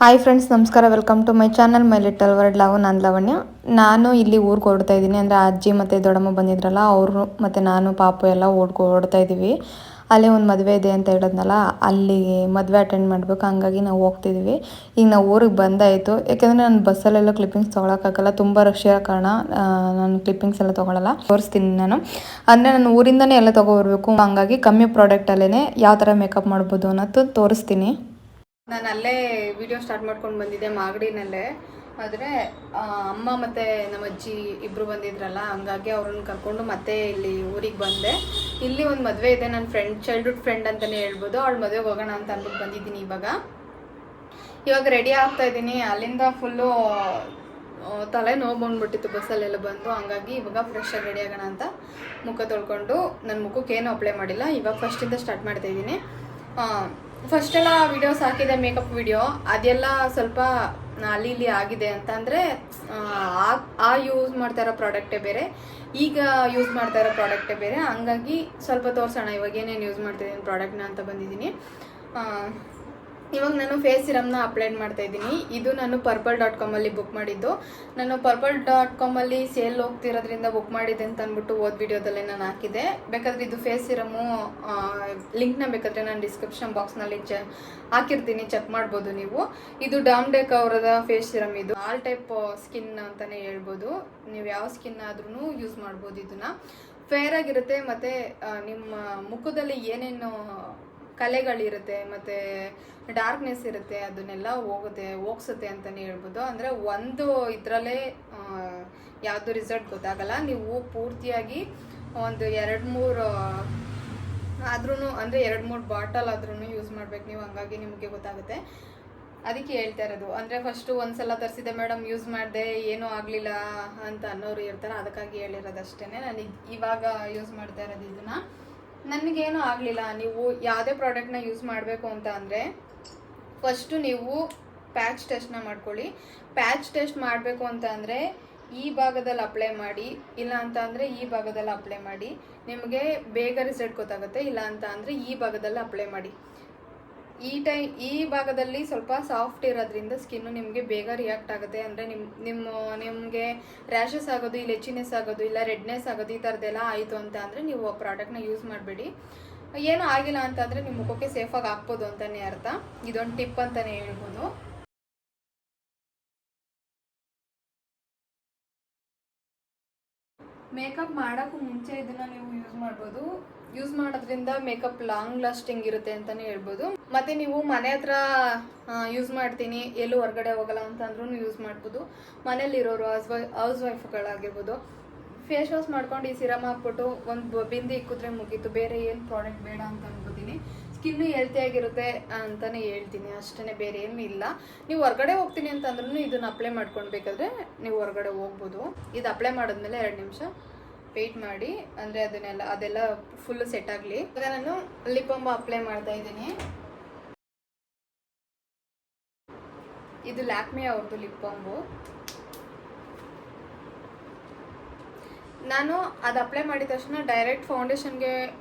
Hi friends, ನಮಸ್ಕಾರ. Welcome to my channel my little world love. ನಾನು ಲಾವಣ್ಯ. ನಾನು ಇಲ್ಲಿ ಊರಿಗೆ ಹೊರಡ್ತಾ ಇದ್ದೀನಿ. ಅಂದರೆ ಅಜ್ಜಿ ಮತ್ತು ದೊಡ್ಡಮ್ಮ ಬಂದಿದ್ರಲ್ಲ, ಅವರು ಮತ್ತು ನಾನು ಪಾಪು ಎಲ್ಲ ಓಡ್ತಾ ಇದ್ದೀವಿ. ಅಲ್ಲೇ ಒಂದು ಮದುವೆ ಇದೆ ಅಂತ ಹೇಳಿದ್ನಲ್ಲ, ಅಲ್ಲಿ ಮದುವೆ ಅಟೆಂಡ್ ಮಾಡಬೇಕು. ಹಂಗಾಗಿ ನಾವು ಹೋಗ್ತಿದ್ದೀವಿ. ಈಗ ನಾವು ಊರಿಗೆ ಬಂದಾಯಿತು. ಯಾಕೆಂದರೆ ನಾನು ಬಸ್ಸಲ್ಲೆಲ್ಲ ಕ್ಲಿಪ್ಪಿಂಗ್ಸ್ ತೊಗೊಳಕ್ಕಾಗಲ್ಲ, ತುಂಬ ರಶ್ ಇರೋ ಕಾರಣ ನಾನು ಕ್ಲಿಪ್ಪಿಂಗ್ಸ್ ಎಲ್ಲ ತೊಗೊಳಲ್ಲ. ತೋರಿಸ್ತೀನಿ ನಾನು. ಅಂದರೆ ನಾನು ಊರಿಂದನೇ ಎಲ್ಲ ತೊಗೊಬರ್ಬೇಕು. ಹಂಗಾಗಿ ಕಮ್ಮಿ ಪ್ರಾಡಕ್ಟಲ್ಲೇ ಯಾವ ಥರ ಮೇಕಪ್ ಮಾಡ್ಬೋದು ಅನ್ನೋದು ತೋರಿಸ್ತೀನಿ. ನಾನು ಅಲ್ಲೇ ವಿಡಿಯೋ ಸ್ಟಾರ್ಟ್ ಮಾಡ್ಕೊಂಡು ಬಂದಿದ್ದೆ, ಮಾಗಡಿನಲ್ಲೇ. ಆದರೆ ಅಮ್ಮ ಮತ್ತು ನಮ್ಮ ಅಜ್ಜಿ ಇಬ್ಬರು ಬಂದಿದ್ರಲ್ಲ, ಹಂಗಾಗಿ ಅವ್ರನ್ನ ಕರ್ಕೊಂಡು ಮತ್ತೆ ಇಲ್ಲಿ ಊರಿಗೆ ಬಂದೆ. ಇಲ್ಲಿ ಒಂದು ಮದುವೆ ಇದೆ, ನನ್ನ ಚೈಲ್ಡ್ಹುಡ್ ಫ್ರೆಂಡ್ ಅಂತಲೇ ಹೇಳ್ಬೋದು. ಅವಳ ಮದುವೆಗೆ ಹೋಗೋಣ ಅಂತ ಅಂದ್ಬಿಟ್ಟು ಬಂದಿದ್ದೀನಿ. ಇವಾಗ ರೆಡಿ ಆಗ್ತಾ ಇದ್ದೀನಿ. ಅಲ್ಲಿಂದ ಫುಲ್ಲು ತಲೆ ನೋವು ಬಂದ್ಬಿಟ್ಟಿತ್ತು ಬಸ್ಸಲ್ಲೆಲ್ಲ ಬಂದು. ಹಂಗಾಗಿ ಇವಾಗ ಫ್ರೆಶ್ ಆಗಿ ರೆಡಿ ಆಗೋಣ ಅಂತ ಮುಖ ತೊಳ್ಕೊಂಡು, ನನ್ನ ಮುಖಕ್ಕೆ ಏನೂ ಅಪ್ಲೈ ಮಾಡಿಲ್ಲ. ಇವಾಗ ಫಸ್ಟಿಂದ ಸ್ಟಾರ್ಟ್ ಮಾಡ್ತಾಯಿದ್ದೀನಿ. ಫಸ್ಟೆಲ್ಲ ವೀಡಿಯೋಸ್ ಹಾಕಿದೆ, ಮೇಕಪ್ ವಿಡಿಯೋ, ಅದೆಲ್ಲ ಸ್ವಲ್ಪ ಅಲ್ಲಿ ಇಲ್ಲಿ ಆಗಿದೆ. ಅಂತಂದರೆ ಯೂಸ್ ಮಾಡ್ತಾ ಇರೋ ಪ್ರಾಡಕ್ಟೇ ಬೇರೆ, ಈಗ ಯೂಸ್ ಮಾಡ್ತಾ ಇರೋ ಪ್ರಾಡಕ್ಟೇ ಬೇರೆ. ಹಂಗಾಗಿ ಸ್ವಲ್ಪ ತೋರಿಸೋಣ ಇವಾಗ ಏನೇನು ಯೂಸ್ ಮಾಡ್ತಾಯಿದ್ದೀನಿ ಪ್ರಾಡಕ್ಟ್ನ ಅಂತ ಬಂದಿದ್ದೀನಿ. ಇವಾಗ ನಾನು ಫೇಸ್ ಸಿರಮ್ನ ಅಪ್ಲೈ ಮಾಡ್ತಾ ಇದ್ದೀನಿ. ಇದು ನಾನು purple.com ಬುಕ್ ಮಾಡಿದ್ದು. ನಾನು purple.com ಸೇಲ್ ಹೋಗ್ತಿರೋದ್ರಿಂದ ಬುಕ್ ಮಾಡಿದೆ ಅಂತ ಅಂದ್ಬಿಟ್ಟು ವಿಡಿಯೋದಲ್ಲೇ ನಾನು ಹಾಕಿದೆ. ಬೇಕಾದರೆ ಇದು ಫೇಸ್ ಸಿರಮು ಲಿಂಕ್ನ ಬೇಕಾದರೆ ನಾನು ಡಿಸ್ಕ್ರಿಪ್ಷನ್ ಬಾಕ್ಸ್ನಲ್ಲಿ ಹಾಕಿರ್ತೀನಿ, ಚೆಕ್ ಮಾಡ್ಬೋದು ನೀವು. ಇದು ಡಾಮ್ಡೆಕ್ ಅವರದ ಫೇಸ್ ಸಿರಮ್. ಇದು ಆಲ್ ಟೈಪ್ ಸ್ಕಿನ್ ಅಂತಲೇ ಹೇಳ್ಬೋದು. ನೀವು ಯಾವ ಸ್ಕಿನ್ ಆದ್ರೂ ಯೂಸ್ ಮಾಡ್ಬೋದು. ಇದನ್ನು ಫೇರ್ ಆಗಿರುತ್ತೆ, ಮತ್ತು ನಿಮ್ಮ ಮುಖದಲ್ಲಿ ಏನೇನು ಕಲೆಗಳಿರುತ್ತೆ ಮತ್ತು ಡಾರ್ಕ್ನೆಸ್ ಇರುತ್ತೆ, ಅದನ್ನೆಲ್ಲ ಹೋಗ್ಸುತ್ತೆ ಅಂತಲೇ ಹೇಳ್ಬೋದು. ಅಂದರೆ ಒಂದು ಇದರಲ್ಲೇ ಯಾವುದು ರಿಸಲ್ಟ್ ಗೊತ್ತಾಗಲ್ಲ. ನೀವು ಪೂರ್ತಿಯಾಗಿ ಒಂದು 2-3 ಆದ್ರೂ, ಅಂದರೆ 2-3 ಬಾಟಲ್ ಆದ್ರೂ ಯೂಸ್ ಮಾಡ್ಬೇಕು ನೀವು. ಹಂಗಾಗಿ ನಿಮಗೆ ಗೊತ್ತಾಗುತ್ತೆ. ಅದಕ್ಕೆ ಹೇಳ್ತಾ ಇರೋದು. ಅಂದರೆ ಫಸ್ಟು ಒಂದ್ಸಲ ತರಿಸಿದೆ ಮೇಡಮ್, ಯೂಸ್ ಮಾಡಿದೆ, ಏನೂ ಆಗಲಿಲ್ಲ ಅಂತ ಅನ್ನೋರು ಇರ್ತಾರೆ. ಅದಕ್ಕಾಗಿ ಹೇಳಿರೋದು ಅಷ್ಟೇ. ನಾನು ಇವಾಗ ಯೂಸ್ ಮಾಡ್ತಾ ಇರೋದು ಇದನ್ನು. ನನಗೇನೂ ಆಗಲಿಲ್ಲ. ನೀವು ಯಾವುದೇ ಪ್ರಾಡಕ್ಟ್ನ ಯೂಸ್ ಮಾಡಬೇಕು ಅಂತ ಅಂದರೆ ಫಸ್ಟು ನೀವು ಪ್ಯಾಚ್ ಟೆಸ್ಟ್ನ ಮಾಡ್ಕೊಳ್ಳಿ. ಪ್ಯಾಚ್ ಟೆಸ್ಟ್ ಮಾಡಬೇಕು ಅಂತ ಅಂದರೆ ಈ ಭಾಗದಲ್ಲಿ ಅಪ್ಲೈ ಮಾಡಿ, ಇಲ್ಲ ಅಂತ ಅಂದರೆ ಈ ಭಾಗದಲ್ಲಿ ಅಪ್ಲೈ ಮಾಡಿ. ನಿಮಗೆ ಬೇಗ ರಿಸಲ್ಟ್ ಗೊತ್ತಾಗುತ್ತೆ. ಇಲ್ಲ ಅಂತ ಅಂದರೆ ಈ ಭಾಗದಲ್ಲಿ ಅಪ್ಲೈ ಮಾಡಿ. ಈ ಭಾಗದಲ್ಲಿ ಸ್ವಲ್ಪ ಸಾಫ್ಟ್ ಇರೋದ್ರಿಂದ ಸ್ಕಿನ್ನು ನಿಮಗೆ ಬೇಗ ರಿಯಾಕ್ಟ್ ಆಗುತ್ತೆ. ಅಂದರೆ ನಿಮಗೆ ರ್ಯಾಷಸ್ ಆಗೋದು, ಇಲ್ಲ ಎಚಿನೆಸ್ ಆಗೋದು, ಇಲ್ಲ ರೆಡ್ನೆಸ್ ಆಗೋದು, ಈ ಥರದ್ದೆಲ್ಲ ಆಯಿತು ಅಂತ ಅಂದರೆ ನೀವು ಆ ಪ್ರಾಡಕ್ಟ್ನ ಯೂಸ್ ಮಾಡಬೇಡಿ. ಏನೂ ಆಗಿಲ್ಲ ಅಂತಂದರೆ ನಿಮ್ಮ ಮುಖಕ್ಕೆ ಸೇಫಾಗಿ ಹಾಕ್ಬೋದು ಅಂತಲೇ ಅರ್ಥ. ಇದೊಂದು ಟಿಪ್ ಅಂತಲೇ ಹೇಳ್ಬೋದು. ಮೇಕಪ್ ಮಾಡೋಕ್ಕೂ ಮುಂಚೆ ಇದನ್ನು ನೀವು ಯೂಸ್ ಮಾಡ್ಬೋದು. ಯೂಸ್ ಮಾಡೋದ್ರಿಂದ ಮೇಕಪ್ ಲಾಂಗ್ ಲಾಸ್ಟಿಂಗ್ ಇರುತ್ತೆ ಅಂತಲೇ ಹೇಳ್ಬೋದು. ಮತ್ತು ನೀವು ಮನೆ ಹತ್ರ ಯೂಸ್ ಮಾಡ್ತೀನಿ, ಎಲ್ಲೂ ಹೊರಗಡೆ ಹೋಗಲ್ಲ ಅಂತಂದ್ರೂ ಯೂಸ್ ಮಾಡ್ಬೋದು. ಮನೇಲಿರೋರು ಹೌಸ್ ವೈಫ್ಗಳಾಗಿರ್ಬೋದು, ಫೇಸ್ ವಾಶ್ ಮಾಡ್ಕೊಂಡು ಈ ಸಿರಮ್ ಹಾಕ್ಬಿಟ್ಟು ಒಂದು ಬಿಂದಿ ಇಕ್ಕಿದ್ರೆ ಮುಗೀತು. ಬೇರೆ ಏನು ಪ್ರಾಡಕ್ಟ್ ಬೇಡ ಅಂತ ಅನ್ಕೋತೀನಿ. ಸ್ಕಿನ್ನು ಹೆಲ್ತಿಯಾಗಿರುತ್ತೆ ಅಂತಲೇ ಹೇಳ್ತೀನಿ ಅಷ್ಟೇ, ಬೇರೆ ಏನೂ ಇಲ್ಲ. ನೀವು ಹೊರಗಡೆ ಹೋಗ್ತೀನಿ ಅಂತಂದ್ರೂ ಇದನ್ನು ಅಪ್ಲೈ ಮಾಡ್ಕೊಳ್ಬೇಕಾದ್ರೆ ನೀವು ಹೊರಗಡೆ ಹೋಗ್ಬೋದು. ಇದು ಅಪ್ಲೈ ಮಾಡಿದ್ಮೇಲೆ 2 ನಿಮಿಷ ವೆಯ್ಟ್ ಮಾಡಿ, ಅಂದರೆ ಅದೆಲ್ಲ ಫುಲ್ಲು ಸೆಟ್ ಆಗಲಿ. ಇವಾಗ ನಾನು ಲಿಪ್ ಬಾಮ್ ಅಪ್ಲೈ ಮಾಡ್ತಾ ಇದ್ದೀನಿ. ಇದು ಲ್ಯಾಕ್ಮಿ ಅವ್ರದ್ದು ಲಿಪ್ ಬಾಂಬು. ನಾನು ಅದು ಅಪ್ಲೈ ಮಾಡಿದ ತಕ್ಷಣ ಡೈರೆಕ್ಟ್ ಫೌಂಡೇಶನ್ಗೆ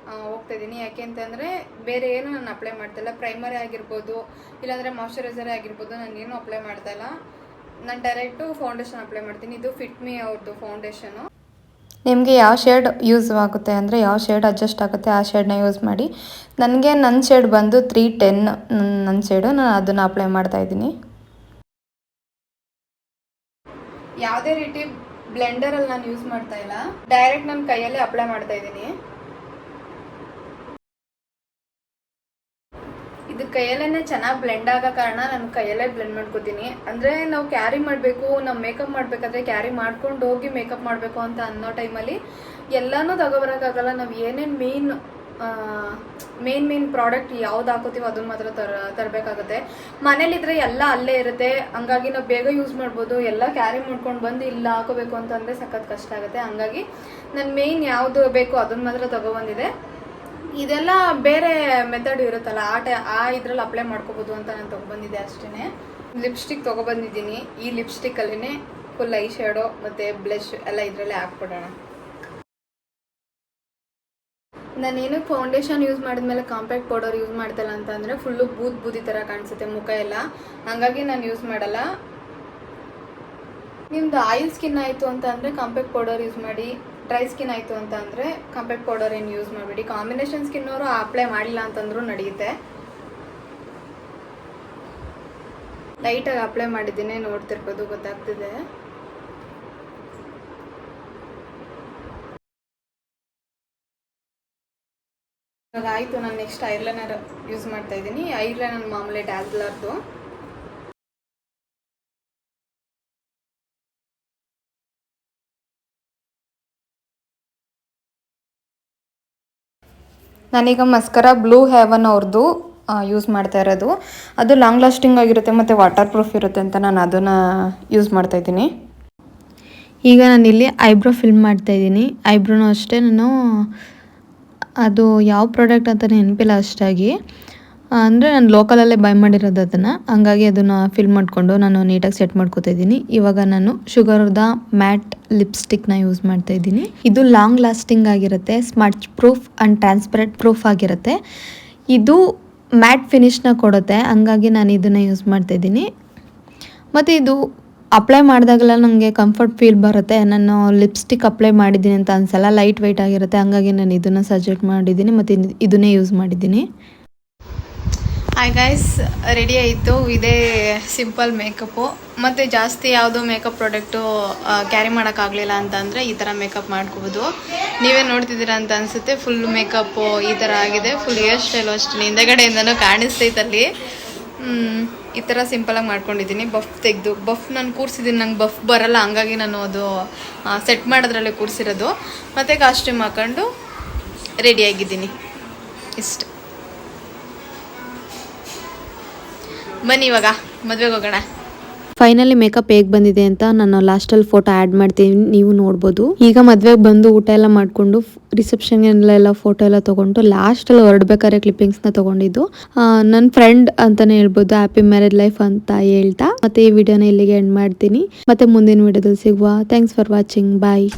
ಹೋಗ್ತಾ ಇದ್ದೀನಿ. ಯಾಕೆ ಅಂತಂದರೆ ಬೇರೆ ಏನು ನಾನು ಅಪ್ಲೈ ಮಾಡ್ತಾಯಿಲ್ಲ. ಪ್ರೈಮರಿ ಆಗಿರ್ಬೋದು, ಇಲ್ಲಾಂದರೆ ಮಾಯ್ಶ್ಚರೈಸರೇ ಆಗಿರ್ಬೋದು, ನಾನೇನು ಅಪ್ಲೈ ಮಾಡ್ತಾಯಿಲ್ಲ. ನಾನು ಡೈರೆಕ್ಟು ಫೌಂಡೇಶನ್ ಅಪ್ಲೈ ಮಾಡ್ತೀನಿ. ಇದು ಫಿಟ್ ಮೀ ಅವ್ರದ್ದು ಫೌಂಡೇಶನು. ನಿಮಗೆ ಯಾವ ಶೇಡ್ ಯೂಸ್ ಆಗುತ್ತೆ, ಅಂದರೆ ಯಾವ ಶೇಡ್ ಅಡ್ಜಸ್ಟ್ ಆಗುತ್ತೆ ಆ ಶೇಡ್ನ ಯೂಸ್ ಮಾಡಿ. ನನ್ನ ಶೇಡ್ ಬಂದು 310 ನನ್ನ ಶೇಡು. ನಾನು ಅದನ್ನು ಅಪ್ಲೈ ಮಾಡ್ತಾಯಿದ್ದೀನಿ. ಯಾವುದೇ ರೀತಿ ಬ್ಲೆಂಡರಲ್ಲಿ ನಾನು ಯೂಸ್ ಮಾಡ್ತಾ ಇಲ್ಲ, ಡೈರೆಕ್ಟ್ ನನ್ನ ಕೈಯಲ್ಲೇ ಅಪ್ಲೈ ಮಾಡ್ತಾ ಇದ್ದೀನಿ. ಇದು ಕೈಯಲ್ಲೇ ಚೆನ್ನಾಗಿ ಬ್ಲೆಂಡ್ ಆಗೋ ಕಾರಣ ನಾನು ಕೈಯಲ್ಲೇ ಬ್ಲೆಂಡ್ ಮಾಡ್ಕೋತೀನಿ. ಅಂದರೆ ನಾವು ಕ್ಯಾರಿ ಮಾಡಬೇಕು, ನಾವು ಮೇಕಪ್ ಮಾಡಬೇಕಾದ್ರೆ ಕ್ಯಾರಿ ಮಾಡ್ಕೊಂಡು ಹೋಗಿ ಮೇಕಪ್ ಮಾಡಬೇಕು ಅಂತ ಅನ್ನೋ ಟೈಮಲ್ಲಿ ಎಲ್ಲನೂ ತಗೊಬರೋಕ್ಕಾಗಲ್ಲ. ನಾವು ಏನೇನು ಮೇನ್ ಪ್ರಾಡಕ್ಟ್ ಯಾವ್ದು ಹಾಕೋತೀವೋ ಅದನ್ನು ಮಾತ್ರ ತರಬೇಕಾಗುತ್ತೆ. ಮನೇಲಿದ್ರೆ ಎಲ್ಲ ಅಲ್ಲೇ ಇರುತ್ತೆ. ಹಂಗಾಗಿ ನಾವು ಬೇಗ ಯೂಸ್ ಮಾಡ್ಬೋದು. ಎಲ್ಲ ಕ್ಯಾರಿ ಮಾಡ್ಕೊಂಡು ಬಂದು ಇಲ್ಲ ಹಾಕೋಬೇಕು ಅಂತಂದರೆ ಸಖತ್ ಕಷ್ಟ ಆಗುತ್ತೆ. ಹಂಗಾಗಿ ನಾನು ಮೇನ್ ಯಾವುದು ಬೇಕು ಅದನ್ನು ಮಾತ್ರ ತಗೊಬಂದಿದೆ. ಇದೆಲ್ಲ ಬೇರೆ ಮೆಥಡ್ ಇರುತ್ತಲ್ಲ, ಇದ್ರಲ್ಲಿ ಅಪ್ಲೈ ಮಾಡ್ಕೋಬೋದು ಅಂತ ನಾನು ತೊಗೊಬಂದಿದ್ದೆ ಅಷ್ಟೇ. ಲಿಪ್ಸ್ಟಿಕ್ ತೊಗೊಬಂದಿದ್ದೀನಿ. ಈ ಲಿಪ್ಸ್ಟಿಕ್ಕಲ್ಲೇ ಫುಲ್ ಐ ಶ್ಯಾಡೋ ಮತ್ತು ಬ್ಲಷ್ ಎಲ್ಲ ಇದರಲ್ಲೇ ಹಾಕ್ಬಿಡೋಣ. ನಾನೇನು ಫೌಂಡೇಶನ್ ಯೂಸ್ ಮಾಡಿದ್ಮೇಲೆ ಕಾಂಪ್ಯಾಕ್ಟ್ ಪೌಡರ್ ಯೂಸ್ ಮಾಡ್ತಲ್ಲ ಅಂತ ಅಂದರೆ ಫುಲ್ಲು ಬೂದಿ ಥರ ಕಾಣಿಸುತ್ತೆ ಮುಖ ಎಲ್ಲ, ಹಾಗಾಗಿ ನಾನು ಯೂಸ್ ಮಾಡಲ್ಲ. ನಿಮ್ದು ಆಯಿಲ್ ಸ್ಕಿನ್ ಆಯಿತು ಅಂತ ಅಂದರೆ ಕಾಂಪ್ಯಾಕ್ಟ್ ಪೌಡರ್ ಯೂಸ್ ಮಾಡಿ, ಡ್ರೈ ಸ್ಕಿನ್ ಆಯಿತು ಅಂತ ಅಂದರೆ ಕಾಂಪ್ಯಾಕ್ಟ್ ಪೌಡರ್ ಏನು ಯೂಸ್ ಮಾಡಬೇಡಿ. ಕಾಂಬಿನೇಷನ್ ಸ್ಕಿನ್ನವರು ಅಪ್ಲೈ ಮಾಡಿಲ್ಲ ಅಂತಂದ್ರೂ ನಡೆಯುತ್ತೆ. ಲೈಟಾಗಿ ಅಪ್ಲೈ ಮಾಡಿದ್ದೀನಿ, ನೋಡ್ತಿರ್ಬೋದು, ಗೊತ್ತಾಗ್ತಿದೆ. ಇವಾಗ ಆಯಿತು. ನಾನು ನೆಕ್ಸ್ಟ್ ಐಲೈನರ್ ಯೂಸ್ ಮಾಡ್ತಾ ಇದ್ದೀನಿ. ಐಲೈನರ್ ಮಾಮೂಲಿ ಡ್ಯಾಸ್ಲರ್ದು. ನಾನೀಗ ಮಸ್ಕರ ಬ್ಲೂ ಹೆವನ್ ಅವ್ರದ್ದು ಯೂಸ್ ಮಾಡ್ತಾ ಇರೋದು. ಅದು ಲಾಂಗ್ ಲಾಸ್ಟಿಂಗ್ ಆಗಿರುತ್ತೆ ಮತ್ತು ವಾಟರ್ ಪ್ರೂಫ್ ಇರುತ್ತೆ ಅಂತ ನಾನು ಅದನ್ನು ಯೂಸ್ ಮಾಡ್ತಾಯಿದ್ದೀನಿ. ಈಗ ನಾನಿಲ್ಲಿ ಐಬ್ರೋ ಫಿಲ್ಮ್ ಮಾಡ್ತಾಯಿದ್ದೀನಿ. ಐಬ್ರೋನೂ ಅಷ್ಟೇ ನಾನು ಅದು ಯಾವ ಪ್ರಾಡಕ್ಟ್ ಅಂತ ನೆನಪಿಲ್ಲ ಅಷ್ಟಾಗಿ, ಅಂದರೆ ನಾನು ಲೋಕಲಲ್ಲೇ ಬೈ ಮಾಡಿರೋದು ಅದನ್ನು, ಹಂಗಾಗಿ ಅದನ್ನು ಫಿಲ್ ಮಾಡಿಕೊಂಡು ನಾನು ನೀಟಾಗಿ ಸೆಟ್ ಮಾಡ್ಕೋತಾ ಇದ್ದೀನಿ. ಇವಾಗ ನಾನು ಶುಗರ್ದ ಮ್ಯಾಟ್ ಲಿಪ್ಸ್ಟಿಕ್ನ ಯೂಸ್ ಮಾಡ್ತಾ ಇದ್ದೀನಿ. ಇದು ಲಾಂಗ್ ಲಾಸ್ಟಿಂಗ್ ಆಗಿರುತ್ತೆ, smudge proof and transparent proof ಆಗಿರುತ್ತೆ. ಇದು ಮ್ಯಾಟ್ ಫಿನಿಶ್ನ ಕೊಡುತ್ತೆ, ಹಂಗಾಗಿ ನಾನು ಇದನ್ನು ಯೂಸ್ ಮಾಡ್ತಾ ಇದ್ದೀನಿ. ಮತ್ತು ಇದು ಅಪ್ಲೈ ಮಾಡಿದಾಗೆಲ್ಲ ನನಗೆ ಕಂಫರ್ಟ್ ಫೀಲ್ ಬರುತ್ತೆ. ನಾನು ಲಿಪ್ಸ್ಟಿಕ್ ಅಪ್ಲೈ ಮಾಡಿದ್ದೀನಿ ಅಂತ ಅನ್ಸಲ್ಲ, ಲೈಟ್ ವೆಯ್ಟ್ ಆಗಿರುತ್ತೆ, ಹಂಗಾಗಿ ನಾನು ಇದನ್ನು ಸಜೆಸ್ಟ್ ಮಾಡಿದ್ದೀನಿ ಮತ್ತು ಇದನ್ನೇ ಯೂಸ್ ಮಾಡಿದ್ದೀನಿ. ಹಾಯ್ ಗೈಸ್, ರೆಡಿ ಆಯಿತು. ಇದೇ ಸಿಂಪಲ್ ಮೇಕಪ್ಪು. ಮತ್ತು ಜಾಸ್ತಿ ಯಾವುದೋ ಮೇಕಪ್ ಪ್ರಾಡಕ್ಟು ಕ್ಯಾರಿ ಮಾಡೋಕ್ಕಾಗಲಿಲ್ಲ ಅಂತಂದರೆ ಈ ಥರ ಮೇಕಪ್ ಮಾಡ್ಕೋಬೋದು. ನೀವೇ ನೋಡ್ತಿದ್ದೀರಾ ಅಂತ ಅನಿಸುತ್ತೆ. ಫುಲ್ ಮೇಕಪ್ಪು ಈ ಥರ ಆಗಿದೆ. ಫುಲ್ ಹೇರ್ ಸ್ಟೈಲು ಅಷ್ಟೇ ಹಿಂದೆಗಡೆಯಿಂದನೂ ಕಾಣಿಸ್ತೈತಲ್ಲಿ. ಈ ಥರ ಸಿಂಪಲಾಗಿ ಮಾಡ್ಕೊಂಡಿದ್ದೀನಿ. ಬಫ್ ತೆಗೆದು, ಬಫ್ ನಾನು ಕೂರಿಸಿದ್ದೀನಿ. ನಂಗೆ ಬಫ್ ಬರಲ್ಲ, ಹಂಗಾಗಿ ನಾನು ಅದು ಸೆಟ್ ಮಾಡೋದ್ರಲ್ಲೇ ಕೂರಿಸಿರೋದು. ಮತ್ತು ಕಾಸ್ಟ್ಯೂಮ್ ಹಾಕೊಂಡು ರೆಡಿಯಾಗಿದ್ದೀನಿ. ಇಷ್ಟು. ಬನ್ನಿ ಇವಾಗ ಮದುವೆಗೆ ಹೋಗೋಣ. ಫೈನಲಿ ಮೇಕಪ್ ಹೇಗೆ ಬಂದಿದೆ ಅಂತ ನಾನು ಲಾಸ್ಟಲ್ಲಿ ಫೋಟೋ ಆ್ಯಡ್ ಮಾಡ್ತೀನಿ, ನೀವು ನೋಡ್ಬೋದು. ಈಗ ಮದುವೆಗೆ ಬಂದು ಊಟ ಎಲ್ಲ ಮಾಡಿಕೊಂಡು ರಿಸೆಪ್ಷನ್ಗೆಲ್ಲ ಫೋಟೋ ಎಲ್ಲ ತೊಗೊಂಡು ಲಾಸ್ಟಲ್ಲಿ ಹೊರಡ್ಬೇಕಾದ್ರೆ ಕ್ಲಿಪ್ಪಿಂಗ್ಸ್ನ ತೊಗೊಂಡಿದ್ದು. ನನ್ನ ಫ್ರೆಂಡ್ ಅಂತಲೇ ಹೇಳ್ಬೋದು. ಹ್ಯಾಪಿ ಮ್ಯಾರೇಜ್ ಲೈಫ್ ಅಂತ ಹೇಳ್ತಾ ಮತ್ತೆ ಈ ವಿಡಿಯೋನ ಇಲ್ಲಿಗೆ ಎಂಡ್ ಮಾಡ್ತೀನಿ. ಮತ್ತೆ ಮುಂದಿನ ವಿಡಿಯೋದಲ್ಲಿ ಸಿಗುವ. Thanks for watching. ಬಾಯ್.